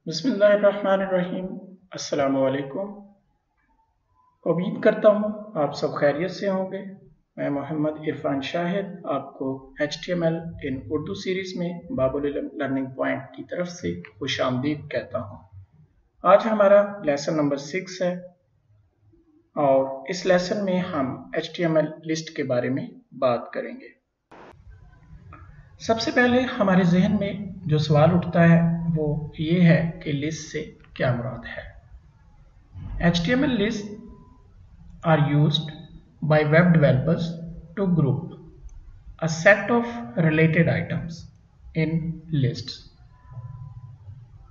बिस्मिल्लाहिर्रहमानिर्रहीम। अस्सलामु अलैकुम। उम्मीद करता हूँ आप सब खैरियत से होंगे। मैं मोहम्मद इरफान शाहिद आपको HTML इन उर्दू सीरीज़ में बाबुल लर्निंग पॉइंट की तरफ से खुशामदीद कहता हूँ। आज हमारा लेसन नंबर 6 है और इस लेसन में हम HTML लिस्ट के बारे में बात करेंगे। सबसे पहले हमारे जहन में जो सवाल उठता है वो ये है कि लिस्ट से क्या मुराद है। HTML list are used by web developers to group a set of related items in lists।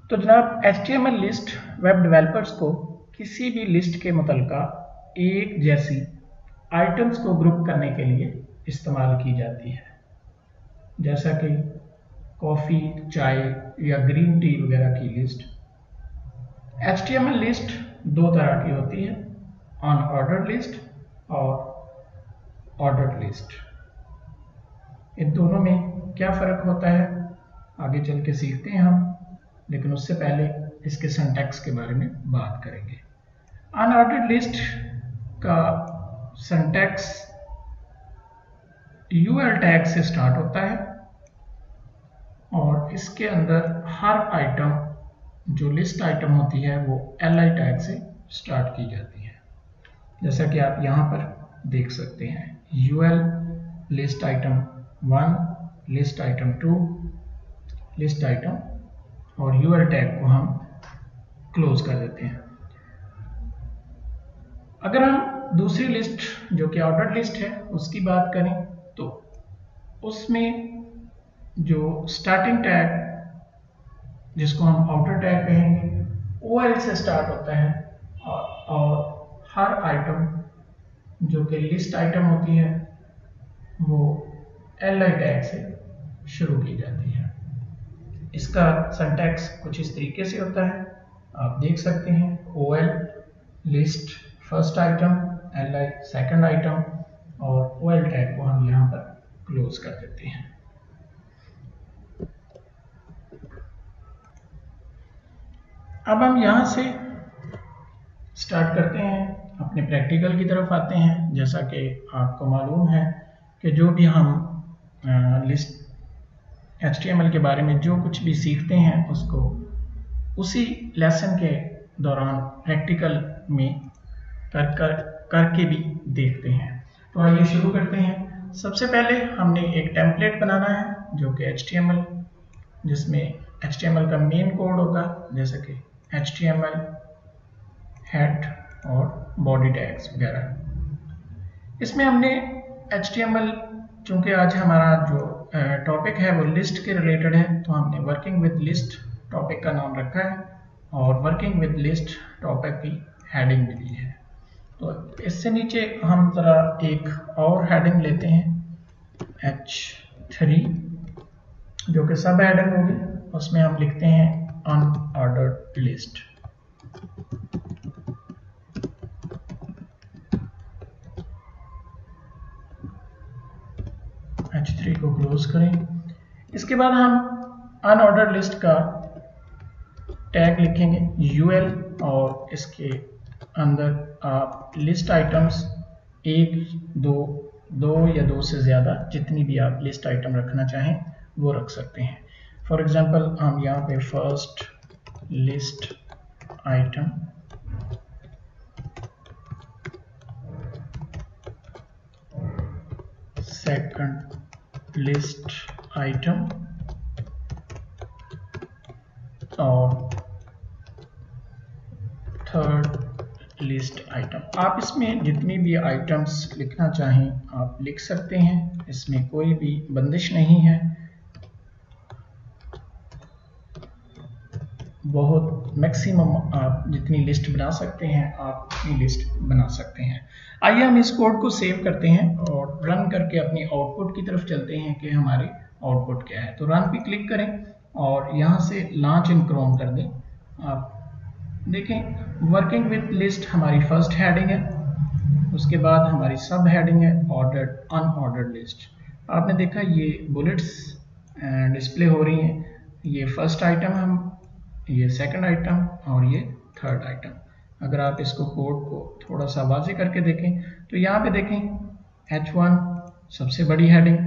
तो जनाब HTML लिस्ट वेब डेवलपर्स को किसी भी लिस्ट के मुतल्लिका एक जैसी आइटम्स को ग्रुप करने के लिए इस्तेमाल की जाती है, जैसा कि कॉफ़ी, चाय या ग्रीन टी वगैरह की लिस्ट। HTML लिस्ट दो तरह की होती है, अनऑर्डर्ड लिस्ट और ऑर्डर्ड लिस्ट। इन दोनों में क्या फ़र्क होता है आगे चल के सीखते हैं हम, लेकिन उससे पहले इसके सिंटैक्स के बारे में बात करेंगे। अनऑर्डर्ड लिस्ट का सिंटैक्स UL टैग से स्टार्ट होता है और इसके अंदर हर आइटम जो लिस्ट आइटम होती है वो LI टैग से स्टार्ट की जाती है, जैसा कि आप यहाँ पर देख सकते हैं। UL list item 1, list item 2, list item, और UL टैग को हम क्लोज कर देते हैं। अगर हम दूसरी लिस्ट जो कि ऑर्डर्ड लिस्ट है उसकी बात करें तो उसमें जो स्टार्टिंग टैग जिसको हम आउटर टैग कहेंगे OL से स्टार्ट होता है और हर आइटम जो कि लिस्ट आइटम होती है वो LI टैग से शुरू की जाती है। इसका सिंटैक्स कुछ इस तरीके से होता है, आप देख सकते हैं। OL list first item, LI second item, और OL टैग को हम यहाँ पर क्लोज कर देते हैं। अब हम यहाँ से स्टार्ट करते हैं, अपने प्रैक्टिकल की तरफ आते हैं। जैसा कि आपको मालूम है कि जो भी हम लिस्ट HTML के बारे में जो कुछ भी सीखते हैं उसको उसी लेसन के दौरान प्रैक्टिकल में करके भी देखते हैं। तो आइए शुरू करते हैं। सबसे पहले हमने एक टेम्पलेट बनाना है जो कि HTML, जिसमें HTML का मेन कोड होगा, जैसे कि HTML हेड और बॉडी टैग्स वगैरह। इसमें हमने HTML, चूंकि आज हमारा जो टॉपिक है वो लिस्ट के रिलेटेड है, तो हमने वर्किंग विद लिस्ट टॉपिक का नाम रखा है और वर्किंग विद लिस्ट टॉपिक की हेडिंग भी दी है। तो इससे नीचे हम ज़रा एक और हेडिंग लेते हैं H3, जो कि सब हेडिंग होगी। उसमें हम लिखते हैं अनऑर्डर्ड लिस्ट। H3 को क्लोज करें। इसके बाद हम अनऑर्डर्ड लिस्ट का टैग लिखेंगे UL, और इसके अंदर आप लिस्ट आइटम्स 1, 2 या 2 से ज़्यादा जितनी भी आप लिस्ट आइटम रखना चाहें वो रख सकते हैं। फॉर एग्जांपल हम यहाँ पे first list item, second list item और थर्ड लिस्ट आइटम। आप इसमें जितनी भी आइटम्स लिखना चाहें आप लिख सकते हैं, इसमें कोई भी बंदिश नहीं है। बहुत मैक्सिमम आप जितनी लिस्ट बना सकते हैं आप उतनी लिस्ट बना सकते हैं। आइए हम इस कोड को सेव करते हैं और रन करके अपनी आउटपुट की तरफ चलते हैं कि हमारी आउटपुट क्या है। तो रन पे क्लिक करें और यहाँ से लॉन्च इन क्रोम कर दें। आप देखें वर्किंग विद लिस्ट हमारी फर्स्ट हेडिंग है, उसके बाद हमारी सब हेडिंग है ऑर्डर्ड अनऑर्डर्ड लिस्ट। आपने देखा ये बुलेट्स डिस्प्ले हो रही हैं। ये फर्स्ट आइटम हम ये सेकंड आइटम और ये थर्ड आइटम। अगर आप इसको कोड को थोड़ा सा वाज़े करके देखें तो यहाँ पे देखें H1 सबसे बड़ी हेडिंग,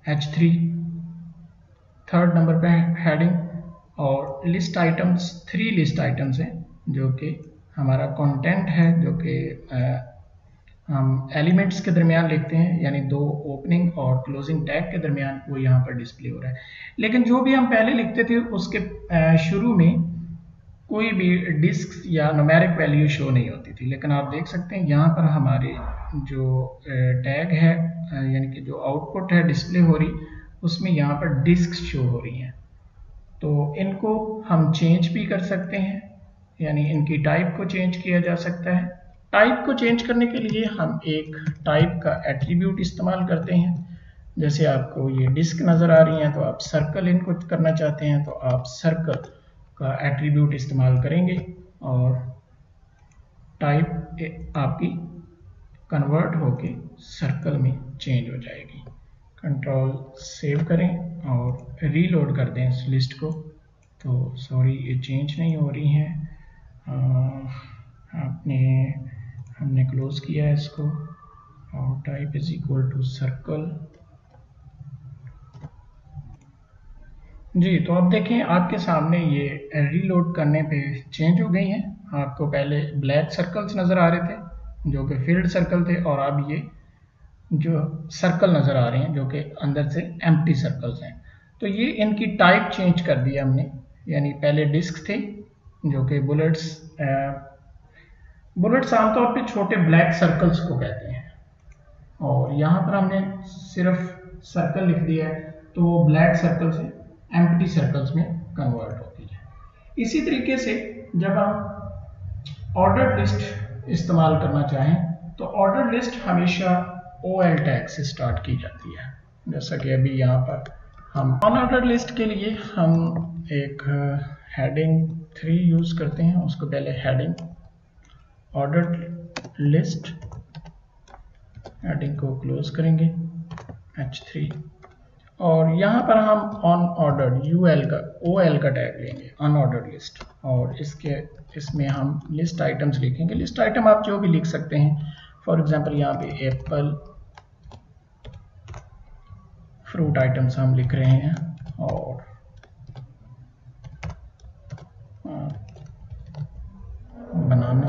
H3 थर्ड नंबर पे हेडिंग, और लिस्ट आइटम्स 3 लिस्ट आइटम्स हैं जो कि हमारा कंटेंट है, जो कि हम एलिमेंट्स के दरमियान लिखते हैं, यानी 2 ओपनिंग और क्लोजिंग टैग के दरमियान वो यहाँ पर डिस्प्ले हो रहा है। लेकिन जो भी हम पहले लिखते थे उसके शुरू में कोई भी डिस्क या न्यूमेरिक वैल्यू शो नहीं होती थी, लेकिन आप देख सकते हैं यहाँ पर हमारे जो टैग है यानी कि जो आउटपुट है डिस्प्ले हो रही, उसमें यहाँ पर डिस्क शो हो रही हैं। तो इनको हम चेंज भी कर सकते हैं, यानी इनकी टाइप को चेंज किया जा सकता है। टाइप को चेंज करने के लिए हम एक टाइप का एट्रीब्यूट इस्तेमाल करते हैं। जैसे आपको ये डिस्क नज़र आ रही हैं तो आप सर्कल इनको करना चाहते हैं तो आप सर्कल का एट्रीब्यूट इस्तेमाल करेंगे और टाइप आपकी कन्वर्ट होके सर्कल में चेंज हो जाएगी। कंट्रोल सेव करें और रीलोड कर दें इस लिस्ट को। तो सॉरी ये चेंज नहीं हो रही हैं, हमने क्लोज किया है इसको और type is equal to circle. जी, तो अब देखें आपके सामने ये रीलोड करने पे चेंज हो गई हैं। आपको पहले ब्लैक सर्कल्स नज़र आ रहे थे जो कि फील्ड सर्कल थे, और अब ये जो सर्कल नज़र आ रहे हैं जो कि अंदर से एम्प्टी सर्कल्स हैं। तो ये इनकी टाइप चेंज कर दी हमने, यानी पहले डिस्क थे जो कि बुलेट्स आमतौर पे छोटे ब्लैक सर्कल्स को कहते हैं, और यहाँ पर हमने सिर्फ सर्कल लिख दिया है तो वो ब्लैक सर्कल से एम्प्टी सर्कल्स में कन्वर्ट होती है। इसी तरीके से जब हम ऑर्डर लिस्ट इस्तेमाल करना चाहें तो ऑर्डर लिस्ट हमेशा OL टैग से स्टार्ट की जाती है। जैसा कि अभी यहाँ पर हम अनऑर्डर लिस्ट के लिए हम एक हेडिंग 3 यूज़ करते हैं। उसको पहले हेडिंग ऑर्डर लिस्ट हेडिंग को क्लोज करेंगे H3, और यहाँ पर हम अनऑर्डर्ड OL का टैग लेंगे अनऑर्डर्ड लिस्ट, और इसमें हम लिस्ट आइटम्स लिखेंगे। लिस्ट आइटम आप जो भी लिख सकते हैं, फॉर एग्जांपल यहाँ पे एप्पल फ्रूट आइटम्स हम लिख रहे हैं, और बनाना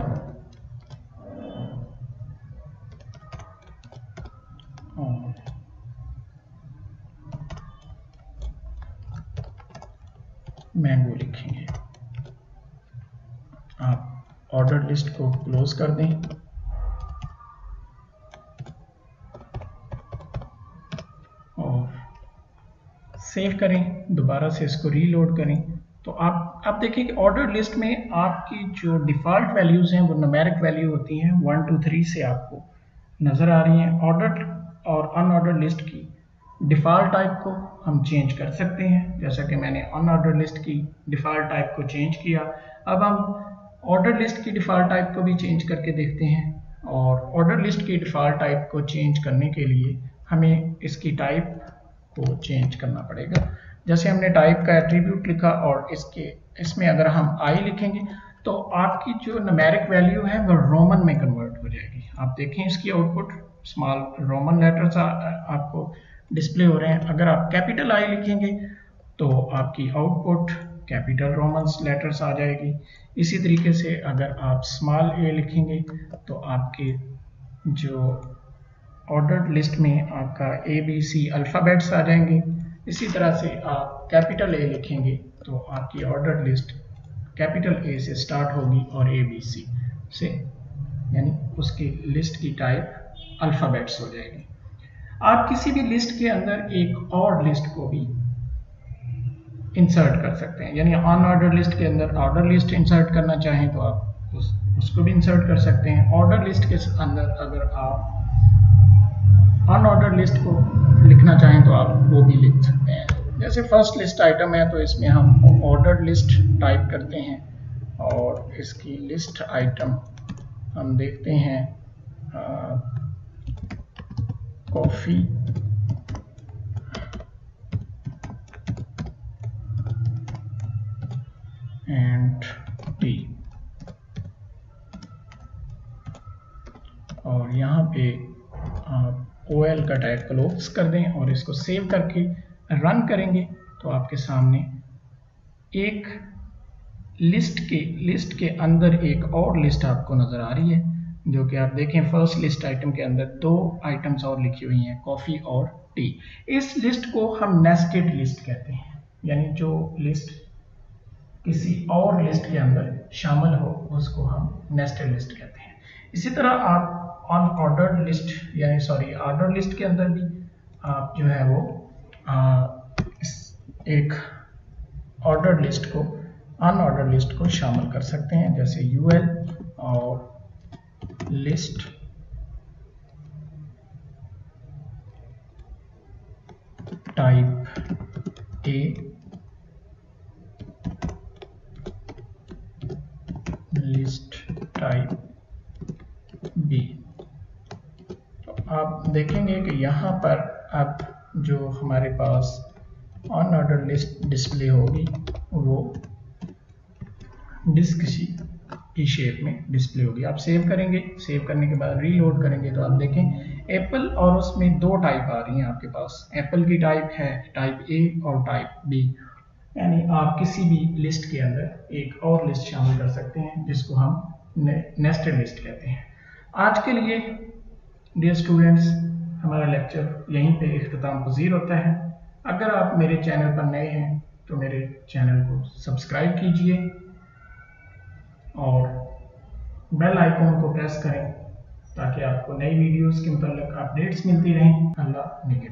और मैंगो लिखेंगे। आप ऑर्डर लिस्ट को क्लोज कर दें और सेव करें, दोबारा से इसको रीलोड करें। तो आप देखिए कि ऑर्डर लिस्ट में आपकी जो डिफ़ॉल्ट वैल्यूज़ हैं वो न्यूमेरिक वैल्यू होती हैं 1 2 3 से आपको नज़र आ रही हैं। ऑर्डर और अनऑर्डर लिस्ट की डिफ़ॉल्ट टाइप को हम चेंज कर सकते हैं, जैसा कि मैंने अनऑर्डर लिस्ट की डिफ़ॉल्ट टाइप को चेंज किया। अब हम ऑर्डर लिस्ट की डिफ़ॉल्ट टाइप को भी चेंज करके देखते हैं, और ऑर्डर लिस्ट की डिफ़ॉल्ट टाइप को चेंज करने के लिए हमें इसकी टाइप को चेंज करना पड़ेगा। जैसे हमने टाइप का एट्रीब्यूट लिखा और इसमें अगर हम I लिखेंगे तो आपकी जो न्यूमेरिक वैल्यू है वो रोमन में कन्वर्ट हो जाएगी। आप देखें इसकी आउटपुट स्मॉल रोमन लेटर्स आपको डिस्प्ले हो रहे हैं। अगर आप कैपिटल I लिखेंगे तो आपकी आउटपुट कैपिटल रोमन्स लेटर्स आ जाएगी। इसी तरीके से अगर आप स्मॉल a लिखेंगे तो आपके जो ऑर्डर्ड लिस्ट में आपका ABC अल्फ़ाबेट्स आ जाएंगे। इसी तरह से आप कैपिटल A लिखेंगे तो आपकी ऑर्डर्ड लिस्ट कैपिटल A से स्टार्ट होगी और ABC से, यानी उसकी लिस्ट की टाइप अल्फ़ाबेट्स हो जाएगी। आप किसी भी लिस्ट के अंदर एक और लिस्ट को भी इंसर्ट कर सकते हैं, यानी अनऑर्डर लिस्ट के अंदर ऑर्डर लिस्ट इंसर्ट करना चाहें तो आप उसको भी इंसर्ट कर सकते हैं। ऑर्डर लिस्ट के अंदर अगर आप अनऑर्डर लिस्ट को लिखना चाहें तो आप वो भी लिख सकते हैं। जैसे फर्स्ट लिस्ट आइटम है तो इसमें हम ऑर्डर लिस्ट टाइप करते हैं और इसकी लिस्ट आइटम हम देखते हैं कॉफ़ी, एंड टी, और यहाँ पे आप OL का टैग क्लोज कर दें और इसको सेव करके रन करेंगे तो आपके सामने एक लिस्ट के अंदर एक और लिस्ट आपको नज़र आ रही है, जो कि आप देखें फर्स्ट लिस्ट आइटम के अंदर 2 आइटम्स और लिखी हुई हैं, कॉफ़ी और टी। इस लिस्ट को हम नेस्टेड लिस्ट कहते हैं, यानी जो लिस्ट किसी और लिस्ट के अंदर शामिल हो उसको हम नेस्टेड लिस्ट कहते हैं। इसी तरह आप अनऑर्डर्ड लिस्ट यानी ऑर्डर लिस्ट के अंदर भी आप जो है वो एक ऑर्डर्ड लिस्ट को अनऑर्डर्ड लिस्ट को शामिल कर सकते हैं, जैसे UL और list type A, list type B। तो आप देखेंगे कि यहाँ पर अब जो हमारे पास अनऑर्डर्ड लिस्ट डिस्प्ले होगी वो डिस्क की शेप में डिस्प्ले होगी। आप सेव करेंगे, सेव करने के बाद रीलोड करेंगे तो आप देखें एप्पल और उसमें 2 टाइप आ रही हैं आपके पास। एप्पल की टाइप है टाइप A और टाइप B, यानी आप किसी भी लिस्ट के अंदर एक और लिस्ट शामिल कर सकते हैं जिसको हम नेस्टेड लिस्ट कहते हैं। आज के लिए डियर स्टूडेंट्स हमारा लेक्चर यहीं पे इख्तिताम पज़ीर होता है। अगर आप मेरे चैनल पर नए हैं तो मेरे चैनल को सब्सक्राइब कीजिए और बेल आइकॉन को प्रेस करें ताकि आपको नई वीडियोस के मुताल्लिक अपडेट्स मिलती रहें। अल्लाह निगहबान।